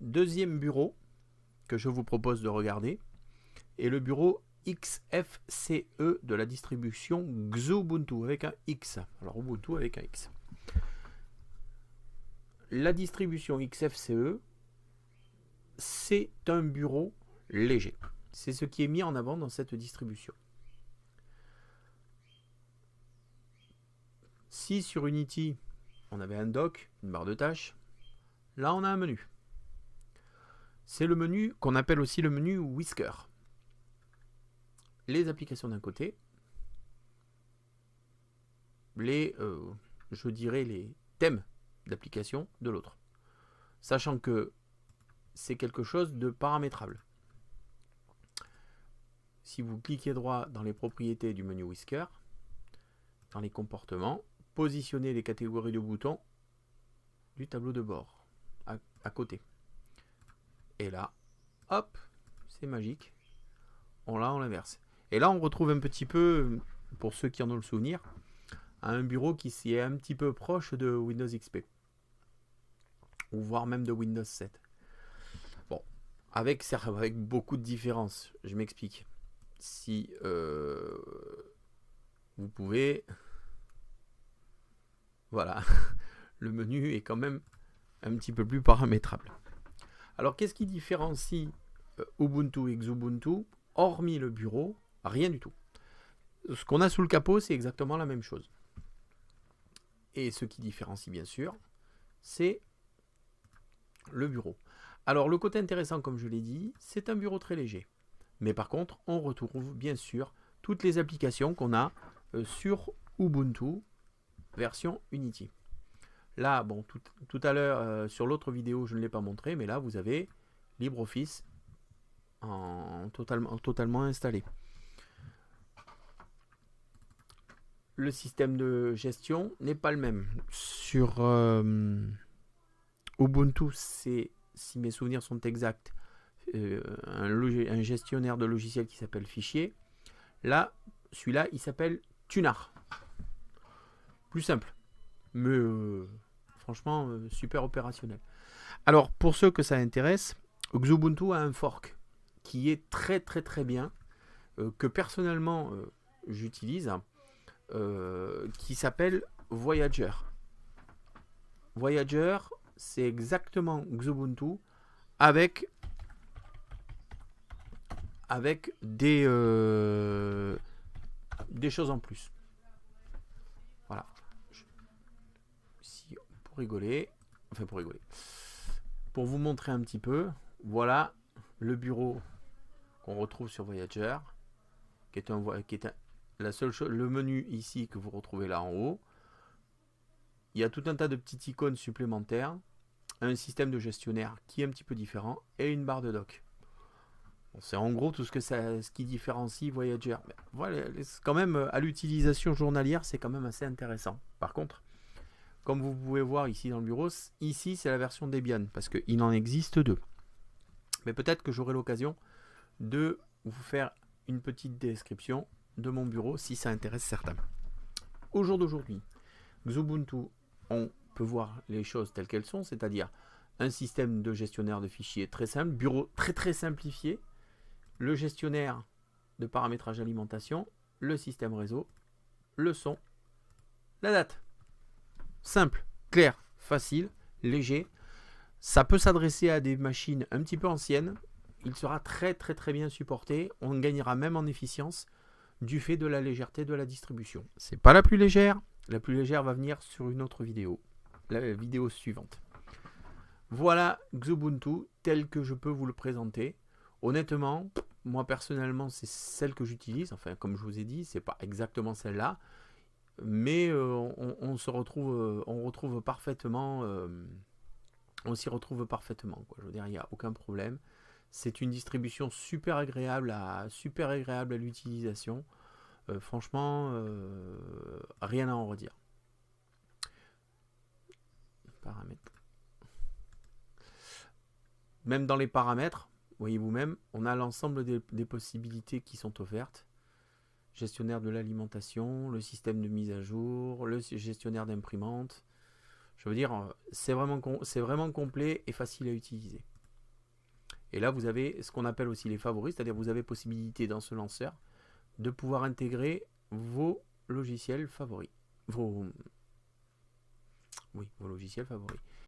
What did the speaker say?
deuxième bureau que je vous propose de regarder est le bureau XFCE de la distribution Xubuntu avec un X. Alors Ubuntu avec un X. La distribution XFCE, c'est un bureau léger. C'est ce qui est mis en avant dans cette distribution. Si sur Unity, on avait un dock, une barre de tâches, là on a un menu. C'est le menu qu'on appelle aussi le menu Whisker. Les applications d'un côté, je dirais les thèmes d'application de l'autre. Sachant que c'est quelque chose de paramétrable. Si vous cliquez droit dans les propriétés du menu Whisker, dans les comportements, positionnez les catégories de boutons du tableau de bord à côté. Et là, hop, c'est magique. On l'inverse. Et là, on retrouve un petit peu, pour ceux qui en ont le souvenir, un bureau qui est un petit peu proche de Windows XP. Ou voire même de Windows 7. Bon, avec beaucoup de différences. Je m'explique. Si vous pouvez... Voilà. Le menu est quand même un petit peu plus paramétrable. Alors, qu'est-ce qui différencie Ubuntu et Xubuntu, hormis le bureau? Rien du tout. Ce qu'on a sous le capot, c'est exactement la même chose. Et ce qui différencie, bien sûr, c'est le bureau. Alors, le côté intéressant, comme je l'ai dit, c'est un bureau très léger. Mais par contre, on retrouve, bien sûr, toutes les applications qu'on a sur Ubuntu, version Unity. Là, bon, tout à l'heure, sur l'autre vidéo, je ne l'ai pas montré, mais là, vous avez LibreOffice totalement installé. Le système de gestion n'est pas le même. Sur Ubuntu, c'est, si mes souvenirs sont exacts, un gestionnaire de logiciels qui s'appelle Fichier. Là, celui-là, il s'appelle Tunar. Plus simple, mais franchement, super opérationnel. Alors, pour ceux que ça intéresse, Xubuntu a un fork qui est très bien, que personnellement j'utilise, qui s'appelle Voyager. Voyager, c'est exactement Xubuntu avec des choses en plus. Voilà. Si, pour rigoler, pour vous montrer un petit peu, voilà le bureau qu'on retrouve sur Voyager, qui est la seule chose, le menu ici que vous retrouvez là en haut. Il y a tout un tas de petites icônes supplémentaires, un système de gestionnaire qui est un petit peu différent et une barre de dock. Bon, c'est en gros tout ce qui différencie Voyager. Mais voilà, quand même à l'utilisation journalière, c'est quand même assez intéressant. Par contre, comme vous pouvez voir ici dans le bureau, ici c'est la version Debian parce qu'il en existe deux. Mais peut-être que j'aurai l'occasion de vous faire une petite description de mon bureau si ça intéresse certains. Au jour d'aujourd'hui, Xubuntu, on peut voir les choses telles qu'elles sont, c'est-à-dire un système de gestionnaire de fichiers très simple, bureau très simplifié, le gestionnaire de paramétrage d'alimentation, le système réseau, le son, la date. Simple, clair, facile, léger. Ça peut s'adresser à des machines un petit peu anciennes. Il sera très bien supporté. On gagnera même en efficience du fait de la légèreté de la distribution. C'est pas la plus légère. La plus légère va venir sur une autre vidéo. La vidéo suivante. Voilà Xubuntu tel que je peux vous le présenter. Honnêtement, moi personnellement, c'est celle que j'utilise. Enfin, comme je vous ai dit, c'est pas exactement celle-là. Mais on s'y retrouve parfaitement. Quoi. Je veux dire, il n'y a aucun problème. C'est une distribution super agréable à l'utilisation. Franchement, rien à en redire. Paramètres. Même dans les paramètres, voyez vous-même, on a l'ensemble des possibilités qui sont offertes. Gestionnaire de l'alimentation, le système de mise à jour, le gestionnaire d'imprimante. Je veux dire, c'est vraiment complet et facile à utiliser. Et là, vous avez ce qu'on appelle aussi les favoris, c'est-à-dire vous avez possibilité dans ce lanceur de pouvoir intégrer vos logiciels favoris. Vos logiciels favoris.